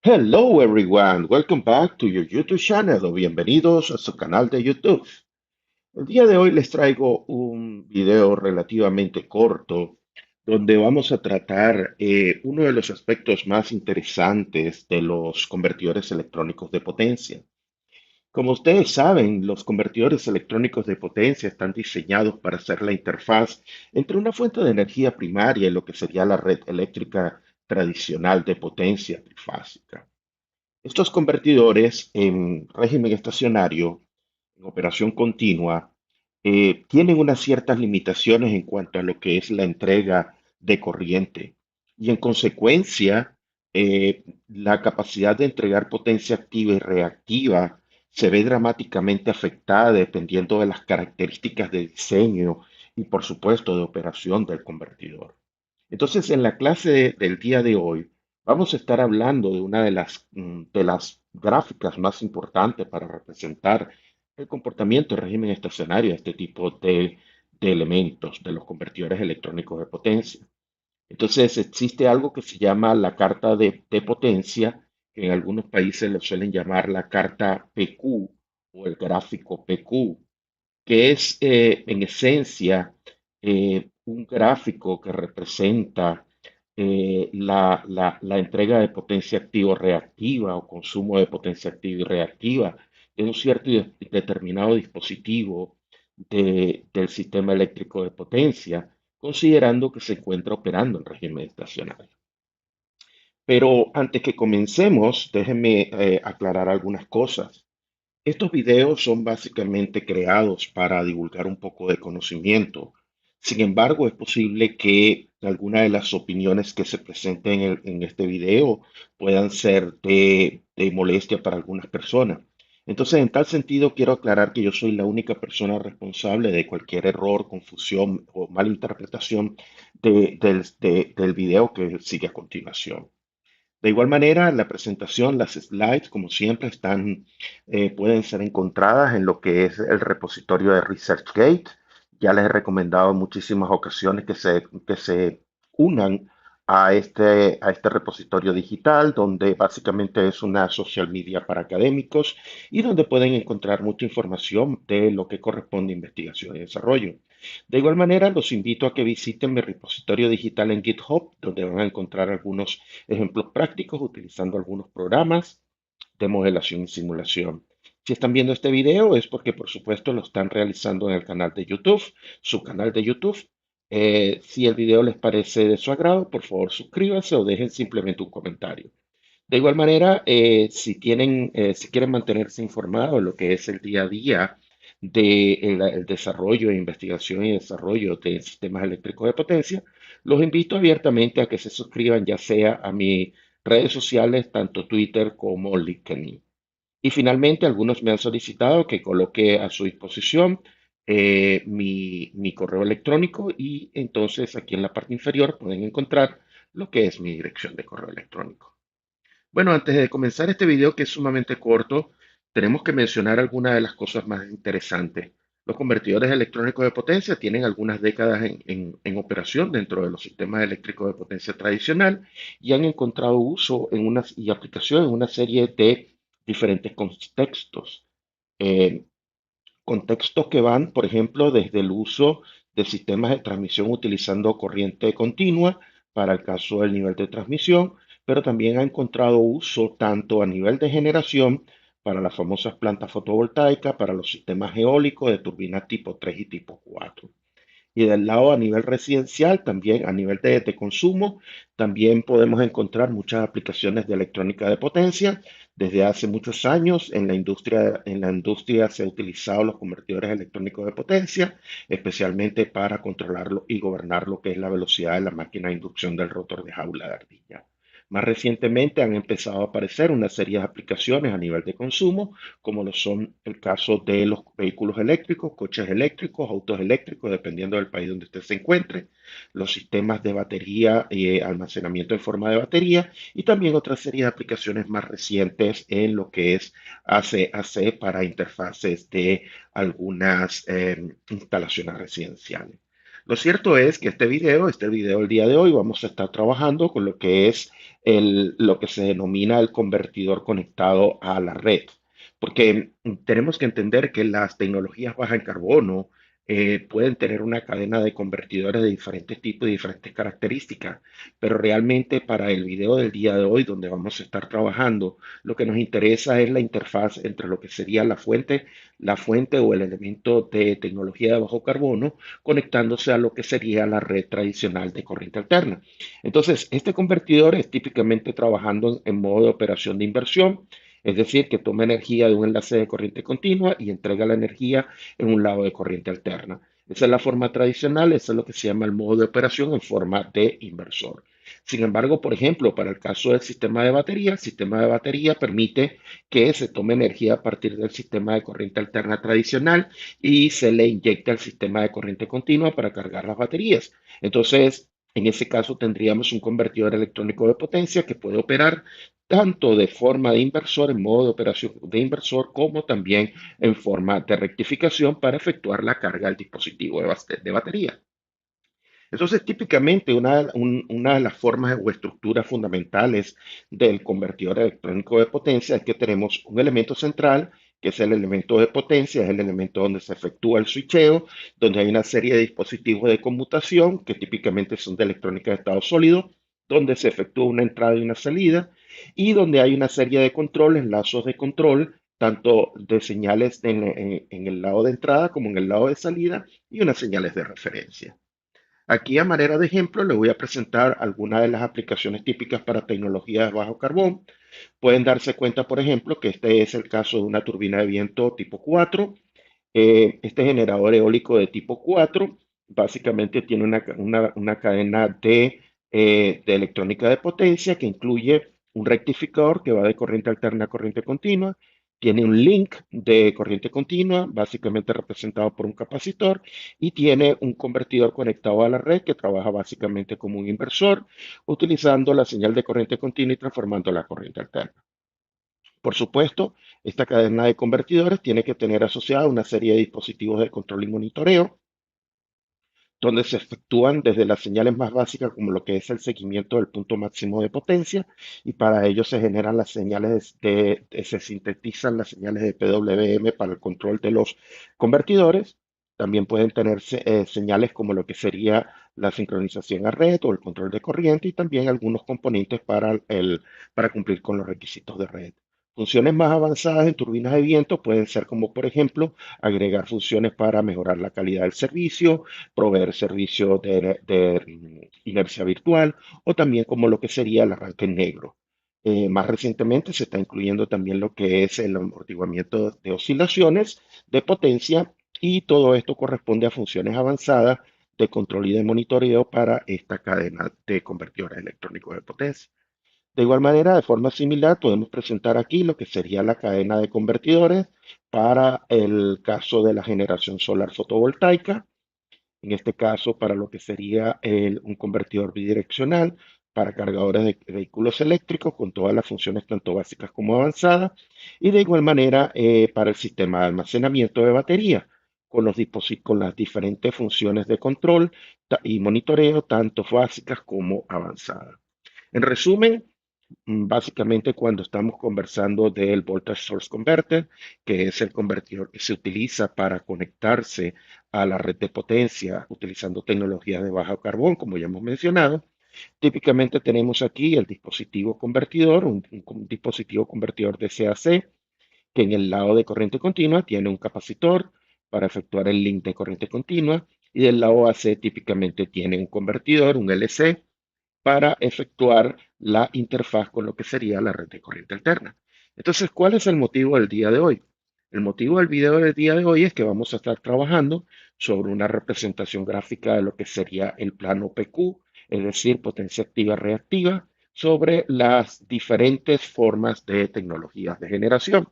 Hello everyone, welcome back to your YouTube channel o bienvenidos a su canal de YouTube. El día de hoy les traigo un video relativamente corto donde vamos a tratar uno de los aspectos más interesantes de los convertidores electrónicos de potencia. Como ustedes saben, los convertidores electrónicos de potencia están diseñados para ser la interfaz entre una fuente de energía primaria y lo que sería la red eléctrica tradicional de potencia trifásica. Estos convertidores en régimen estacionario, en operación continua, tienen unas ciertas limitaciones en cuanto a lo que es la entrega de corriente y en consecuencia la capacidad de entregar potencia activa y reactiva se ve dramáticamente afectada dependiendo de las características de diseño y por supuesto de operación del convertidor. Entonces, en la clase del día de hoy, vamos a estar hablando de una de las gráficas más importantes para representar el comportamiento del régimen estacionario de este tipo de elementos, de los convertidores electrónicos de potencia. Entonces, existe algo que se llama la carta de potencia, que en algunos países lo suelen llamar la carta PQ o el gráfico PQ, que es en esencia un gráfico que representa la entrega de potencia activa o reactiva o consumo de potencia activa y reactiva de un cierto y determinado dispositivo del sistema eléctrico de potencia, considerando que se encuentra operando en régimen estacionario. Pero antes que comencemos, déjenme aclarar algunas cosas. Estos videos son básicamente creados para divulgar un poco de conocimiento. Sin embargo, es posible que algunas de las opiniones que se presenten en este video puedan ser de molestia para algunas personas. Entonces, en tal sentido, quiero aclarar que yo soy la única persona responsable de cualquier error, confusión o malinterpretación del video que sigue a continuación. De igual manera, la presentación, las slides, como siempre, pueden ser encontradas en lo que es el repositorio de ResearchGate. Ya les he recomendado en muchísimas ocasiones que se unan a este repositorio digital, donde básicamente es una social media para académicos y donde pueden encontrar mucha información de lo que corresponde a investigación y desarrollo. De igual manera, los invito a que visiten mi repositorio digital en GitHub, donde van a encontrar algunos ejemplos prácticos utilizando algunos programas de modelación y simulación. Si están viendo este video es porque por supuesto lo están realizando en el canal de YouTube, su canal de YouTube. Si el video les parece de su agrado, por favor suscríbanse o dejen simplemente un comentario. De igual manera, si quieren mantenerse informados de lo que es el día a día el desarrollo, investigación y desarrollo de sistemas eléctricos de potencia, los invito abiertamente a que se suscriban ya sea a mis redes sociales, tanto Twitter como LinkedIn. Y finalmente, algunos me han solicitado que coloque a su disposición mi correo electrónico y entonces aquí en la parte inferior pueden encontrar lo que es mi dirección de correo electrónico. Bueno, antes de comenzar este video que es sumamente corto, tenemos que mencionar algunas de las cosas más interesantes. Los convertidores electrónicos de potencia tienen algunas décadas en operación dentro de los sistemas eléctricos de potencia tradicional y han encontrado uso y aplicación en una serie de diferentes contextos. Eh, Contextos que van, por ejemplo, desde el uso de sistemas de transmisión utilizando corriente continua para el caso del nivel de transmisión, pero también ha encontrado uso tanto a nivel de generación para las famosas plantas fotovoltaicas, para los sistemas eólicos de turbinas tipo 3 y tipo 4. Y del lado a nivel residencial, también a nivel de consumo, también podemos encontrar muchas aplicaciones de electrónica de potencia. Desde hace muchos años en la industria se han utilizado los convertidores electrónicos de potencia, especialmente para controlarlo y gobernar lo que es la velocidad de la máquina de inducción del rotor de jaula de ardilla. Más recientemente han empezado a aparecer una serie de aplicaciones a nivel de consumo, como lo son el caso de los vehículos eléctricos, coches eléctricos, autos eléctricos, dependiendo del país donde usted se encuentre, los sistemas de batería y almacenamiento en forma de batería y también otra serie de aplicaciones más recientes en lo que es AC para interfaces de algunas instalaciones residenciales. Lo cierto es que este video el día de hoy, vamos a estar trabajando con lo que es lo que se denomina el convertidor conectado a la red. Porque tenemos que entender que las tecnologías bajas en carbono pueden tener una cadena de convertidores de diferentes tipos y diferentes características, pero realmente para el video del día de hoy, donde vamos a estar trabajando, lo que nos interesa es la interfaz entre lo que sería la fuente o el elemento de tecnología de bajo carbono conectándose a lo que sería la red tradicional de corriente alterna. Entonces, este convertidor es típicamente trabajando en modo de operación de inversión, es decir, que toma energía de un enlace de corriente continua y entrega la energía en un lado de corriente alterna. Esa es la forma tradicional, eso es lo que se llama el modo de operación en forma de inversor. Sin embargo, por ejemplo, para el caso del sistema de batería, el sistema de batería permite que se tome energía a partir del sistema de corriente alterna tradicional y se le inyecta al sistema de corriente continua para cargar las baterías. Entonces, en ese caso tendríamos un convertidor electrónico de potencia que puede operar tanto de forma de inversor, en modo de operación de inversor, como también en forma de rectificación para efectuar la carga del dispositivo de batería. Entonces, típicamente una de las formas o estructuras fundamentales del convertidor electrónico de potencia es que tenemos un elemento central, que es el elemento de potencia, es el elemento donde se efectúa el switcheo, donde hay una serie de dispositivos de conmutación, que típicamente son de electrónica de estado sólido, donde se efectúa una entrada y una salida, y donde hay una serie de controles, lazos de control, tanto de señales en el lado de entrada como en el lado de salida, y unas señales de referencia. Aquí, a manera de ejemplo, les voy a presentar algunas de las aplicaciones típicas para tecnologías de bajo carbón. Pueden darse cuenta, por ejemplo, que este es el caso de una turbina de viento tipo 4. Este generador eólico de tipo 4 básicamente tiene una cadena de electrónica de potencia que incluye un rectificador que va de corriente alterna a corriente continua. Tiene un link de corriente continua, básicamente representado por un capacitor, y tiene un convertidor conectado a la red que trabaja básicamente como un inversor, utilizando la señal de corriente continua y transformando la corriente alterna. Por supuesto, esta cadena de convertidores tiene que tener asociada una serie de dispositivos de control y monitoreo, donde se efectúan desde las señales más básicas, como lo que es el seguimiento del punto máximo de potencia, y para ello se generan las señales se sintetizan las señales de PWM para el control de los convertidores. También pueden tener señales como lo que sería la sincronización a red o el control de corriente, y también algunos componentes para cumplir con los requisitos de red. Funciones más avanzadas en turbinas de viento pueden ser como, por ejemplo, agregar funciones para mejorar la calidad del servicio, proveer servicio de inercia virtual, o también como lo que sería el arranque negro. Más recientemente se está incluyendo también lo que es el amortiguamiento de oscilaciones de potencia, y todo esto corresponde a funciones avanzadas de control y de monitoreo para esta cadena de convertidores electrónicos de potencia. De igual manera, de forma similar, podemos presentar aquí lo que sería la cadena de convertidores para el caso de la generación solar fotovoltaica. En este caso, para lo que sería un convertidor bidireccional para cargadores de vehículos eléctricos con todas las funciones tanto básicas como avanzadas. Y de igual manera, para el sistema de almacenamiento de batería con las diferentes funciones de control y monitoreo, tanto básicas como avanzadas. En resumen, básicamente, cuando estamos conversando del Voltage Source Converter, que es el convertidor que se utiliza para conectarse a la red de potencia utilizando tecnologías de bajo carbón, como ya hemos mencionado, típicamente tenemos aquí el dispositivo convertidor, un dispositivo convertidor de CAC, que en el lado de corriente continua tiene un capacitor para efectuar el link de corriente continua, y del lado AC típicamente tiene un convertidor, un LC, para efectuar la interfaz con lo que sería la red de corriente alterna. Entonces, ¿cuál es el motivo del día de hoy? El motivo del video del día de hoy es que vamos a estar trabajando sobre una representación gráfica de lo que sería el plano PQ, es decir, potencia activa reactiva, sobre las diferentes formas de tecnologías de generación.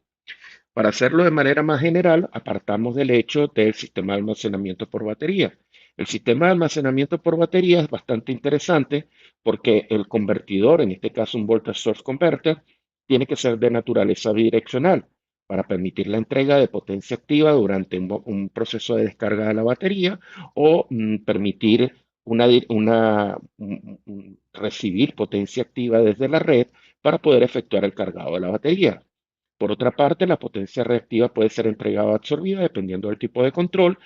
Para hacerlo de manera más general, apartamos del hecho del sistema de almacenamiento por batería. El sistema de almacenamiento por batería es bastante interesante porque el convertidor, en este caso un voltage source converter, tiene que ser de naturaleza bidireccional. para permitir la entrega de potencia activa durante un proceso de descarga de la batería o permitir recibir potencia activa desde la red para poder efectuar el cargado de la batería. Por otra parte, la potencia reactiva puede ser entregada o absorbida dependiendo del tipo de control.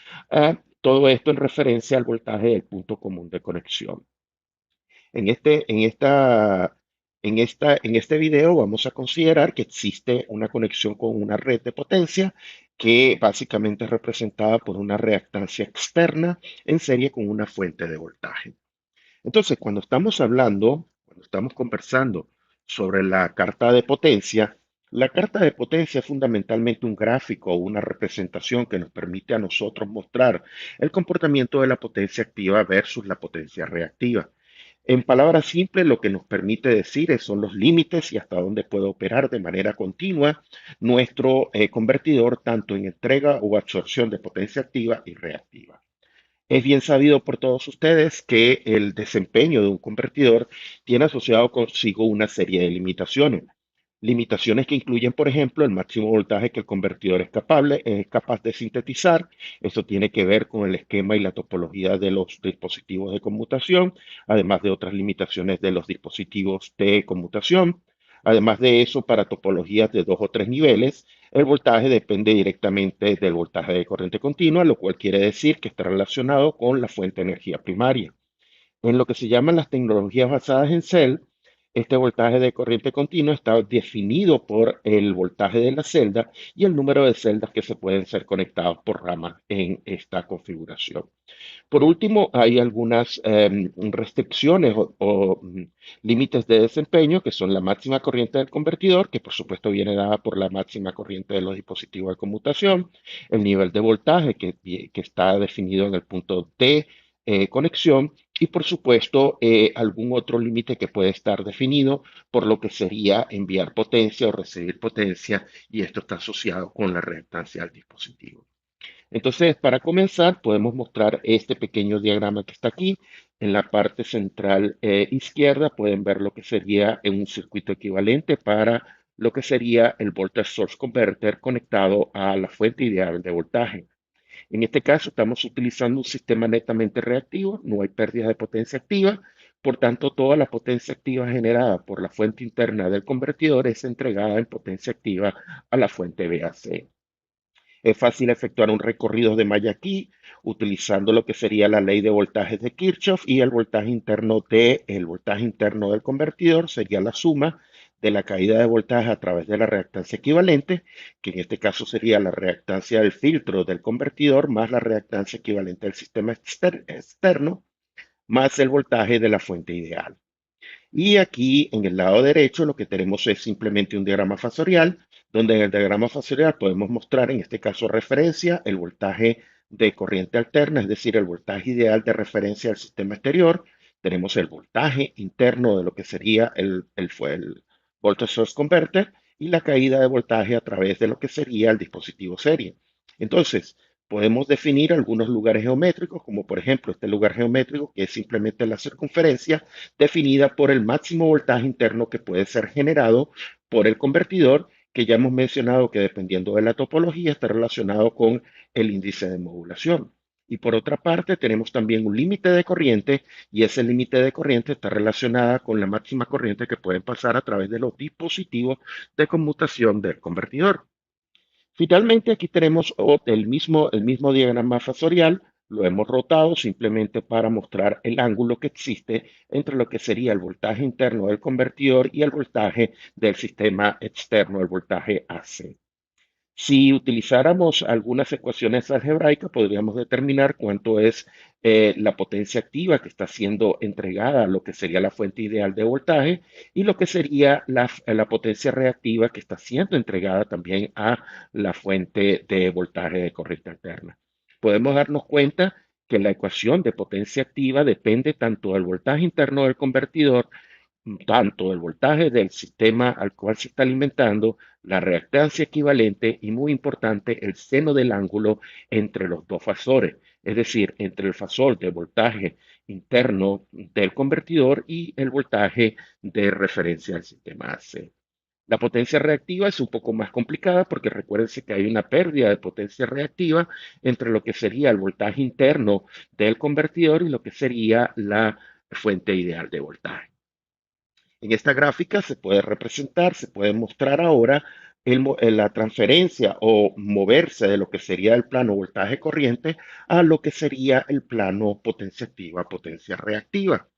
Todo esto en referencia al voltaje del punto común de conexión. En este video vamos a considerar que existe una conexión con una red de potencia que básicamente es representada por una reactancia externa en serie con una fuente de voltaje. Entonces, cuando estamos conversando sobre la carta de potencia, la carta de potencia es fundamentalmente un gráfico o una representación que nos permite a nosotros mostrar el comportamiento de la potencia activa versus la potencia reactiva. En palabras simples, lo que nos permite decir son los límites y hasta dónde puede operar de manera continua nuestro convertidor, tanto en entrega o absorción de potencia activa y reactiva. Es bien sabido por todos ustedes que el desempeño de un convertidor tiene asociado consigo una serie de limitaciones. Limitaciones que incluyen, por ejemplo, el máximo voltaje que el convertidor es capaz de sintetizar. Eso tiene que ver con el esquema y la topología de los dispositivos de conmutación, además de otras limitaciones de los dispositivos de conmutación. Además de eso, para topologías de 2 o 3 niveles, el voltaje depende directamente del voltaje de corriente continua, lo cual quiere decir que está relacionado con la fuente de energía primaria. En lo que se llaman las tecnologías basadas en cel, este voltaje de corriente continua está definido por el voltaje de la celda y el número de celdas que se pueden ser conectados por ramas en esta configuración. Por último, hay algunas restricciones o límites de desempeño, que son la máxima corriente del convertidor, que por supuesto viene dada por la máxima corriente de los dispositivos de conmutación, el nivel de voltaje, que está definido en el punto de conexión, y por supuesto algún otro límite que puede estar definido por lo que sería enviar potencia o recibir potencia, y esto está asociado con la reactancia del dispositivo. Entonces, para comenzar, podemos mostrar este pequeño diagrama que está aquí. En la parte central izquierda pueden ver lo que sería un circuito equivalente para lo que sería el Voltage Source Converter conectado a la fuente ideal de voltaje. En este caso, estamos utilizando un sistema netamente reactivo, no hay pérdidas de potencia activa, por tanto, toda la potencia activa generada por la fuente interna del convertidor es entregada en potencia activa a la fuente VAC. Es fácil efectuar un recorrido de malla aquí, utilizando lo que sería la ley de voltajes de Kirchhoff, y el voltaje interno del convertidor sería la suma de la caída de voltaje a través de la reactancia equivalente, que en este caso sería la reactancia del filtro del convertidor más la reactancia equivalente del sistema externo, más el voltaje de la fuente ideal. Y aquí en el lado derecho lo que tenemos es simplemente un diagrama fasorial, donde en el diagrama fasorial podemos mostrar, en este caso referencia, el voltaje de corriente alterna, es decir, el voltaje ideal de referencia al sistema exterior. Tenemos el voltaje interno de lo que sería el Voltage Source Converter y la caída de voltaje a través de lo que sería el dispositivo serie. Entonces, podemos definir algunos lugares geométricos, como por ejemplo este lugar geométrico, que es simplemente la circunferencia definida por el máximo voltaje interno que puede ser generado por el convertidor, que ya hemos mencionado que dependiendo de la topología está relacionado con el índice de modulación. Y por otra parte, tenemos también un límite de corriente, y ese límite de corriente está relacionada con la máxima corriente que pueden pasar a través de los dispositivos de conmutación del convertidor. Finalmente, aquí tenemos el mismo diagrama fasorial, lo hemos rotado simplemente para mostrar el ángulo que existe entre lo que sería el voltaje interno del convertidor y el voltaje del sistema externo, el voltaje AC. Si utilizáramos algunas ecuaciones algebraicas, podríamos determinar cuánto es la potencia activa que está siendo entregada a lo que sería la fuente ideal de voltaje y lo que sería la potencia reactiva que está siendo entregada también a la fuente de voltaje de corriente alterna. Podemos darnos cuenta que la ecuación de potencia activa depende tanto del voltaje interno del convertidor, tanto el voltaje del sistema al cual se está alimentando, la reactancia equivalente y, muy importante, el seno del ángulo entre los dos fasores, es decir, entre el fasor de voltaje interno del convertidor y el voltaje de referencia al sistema AC. La potencia reactiva es un poco más complicada porque recuérdense que hay una pérdida de potencia reactiva entre lo que sería el voltaje interno del convertidor y lo que sería la fuente ideal de voltaje. En esta gráfica se puede representar, se puede mostrar ahora la transferencia o moverse de lo que sería el plano voltaje corriente a lo que sería el plano potencia activa, potencia reactiva.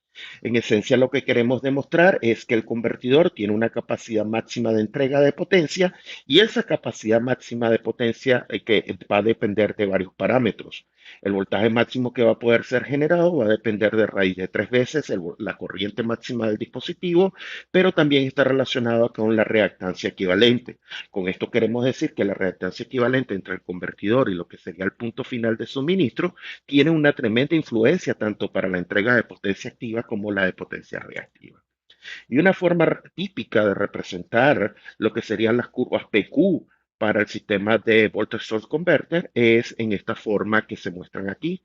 En esencia, lo que queremos demostrar es que el convertidor tiene una capacidad máxima de entrega de potencia y esa capacidad máxima de potencia que va a depender de varios parámetros. El voltaje máximo que va a poder ser generado va a depender de raíz de 3 veces la corriente máxima del dispositivo, pero también está relacionado con la reactancia equivalente. Con esto queremos decir que la reactancia equivalente entre el convertidor y lo que sería el punto final de suministro tiene una tremenda influencia tanto para la entrega de potencia activa como la de potencia reactiva. Y una forma típica de representar lo que serían las curvas PQ para el sistema de Voltage Source Converter es en esta forma que se muestran aquí.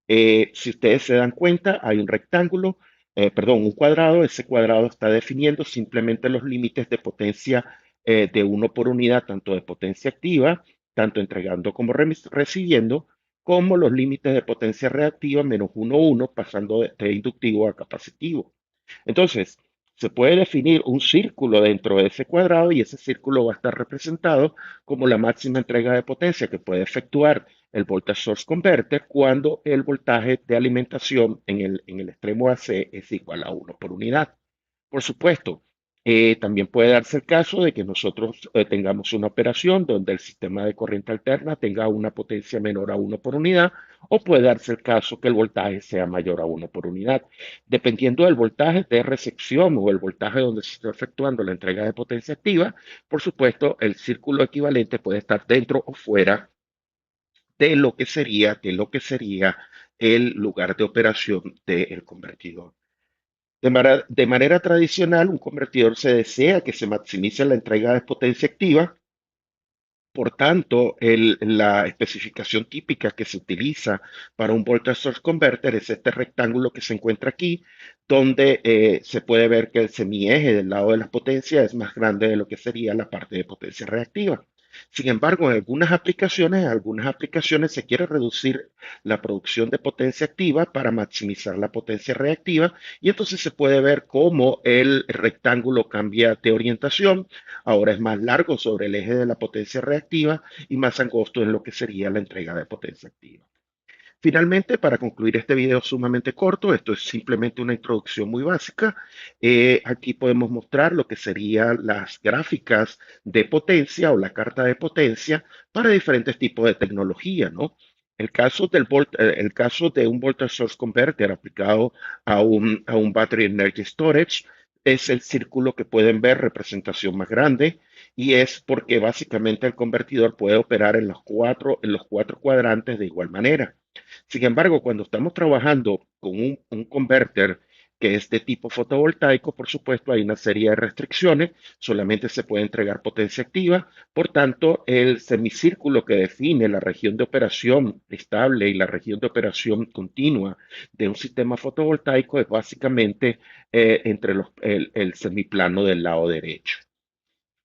Si ustedes se dan cuenta, hay un rectángulo, perdón, un cuadrado. Ese cuadrado está definiendo simplemente los límites de potencia de 1 por unidad, tanto de potencia activa, tanto entregando como recibiendo, como los límites de potencia reactiva -1, pasando de inductivo a capacitivo. Entonces, se puede definir un círculo dentro de ese cuadrado y ese círculo va a estar representado como la máxima entrega de potencia que puede efectuar el voltage source converter cuando el voltaje de alimentación en el extremo AC es igual a 1 por unidad. Por supuesto, también puede darse el caso de que nosotros tengamos una operación donde el sistema de corriente alterna tenga una potencia menor a 1 por unidad, o puede darse el caso que el voltaje sea mayor a 1 por unidad. Dependiendo del voltaje de recepción o el voltaje donde se está efectuando la entrega de potencia activa, por supuesto, el círculo equivalente puede estar dentro o fuera de lo que sería el lugar de operación del convertidor. De manera tradicional, un convertidor se desea que se maximice la entrega de potencia activa. Por tanto, la especificación típica que se utiliza para un voltage source converter es este rectángulo que se encuentra aquí, donde se puede ver que el semieje del lado de la potencia es más grande de lo que sería la parte de potencia reactiva. Sin embargo, en algunas aplicaciones se quiere reducir la producción de potencia activa para maximizar la potencia reactiva, y entonces se puede ver cómo el rectángulo cambia de orientación. Ahora es más largo sobre el eje de la potencia reactiva y más angosto en lo que sería la entrega de potencia activa. Finalmente, para concluir este video sumamente corto, esto es simplemente una introducción muy básica. Aquí podemos mostrar lo que serían las gráficas de potencia o la carta de potencia para diferentes tipos de tecnología, ¿no? El caso de un voltage source converter aplicado a un battery energy storage es el círculo que pueden ver, representación más grande, y es porque básicamente el convertidor puede operar en los cuatro cuadrantes de igual manera. Sin embargo, cuando estamos trabajando con un converter que es de tipo fotovoltaico, por supuesto, hay una serie de restricciones. Solamente se puede entregar potencia activa. Por tanto, el semicírculo que define la región de operación estable y la región de operación continua de un sistema fotovoltaico es básicamente entre el semiplano del lado derecho.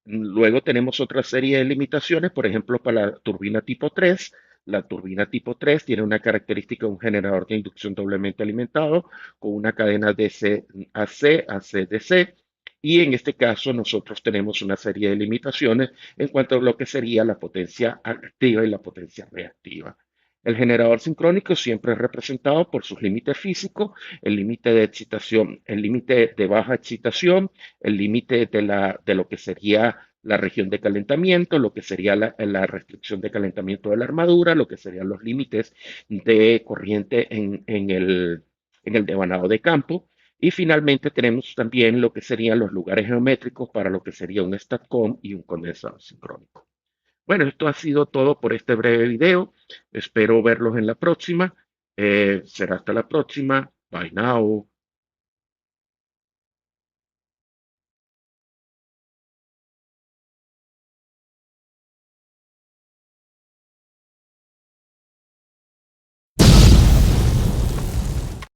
Luego tenemos otra serie de limitaciones, por ejemplo, para la turbina tipo 3. La turbina tipo 3 tiene una característica de un generador de inducción doblemente alimentado con una cadena DC-AC a CDC. Y en este caso nosotros tenemos una serie de limitaciones en cuanto a lo que sería la potencia activa y la potencia reactiva. El generador sincrónico siempre es representado por sus límites físicos, el límite de excitación, el límite de baja excitación, el límite de lo que sería la región de calentamiento, lo que sería la restricción de calentamiento de la armadura, lo que serían los límites de corriente en el devanado de campo. Y finalmente tenemos también lo que serían los lugares geométricos para lo que sería un STATCOM y un condensador sincrónico. Bueno, esto ha sido todo por este breve video. Espero verlos en la próxima. Será hasta la próxima. Bye now.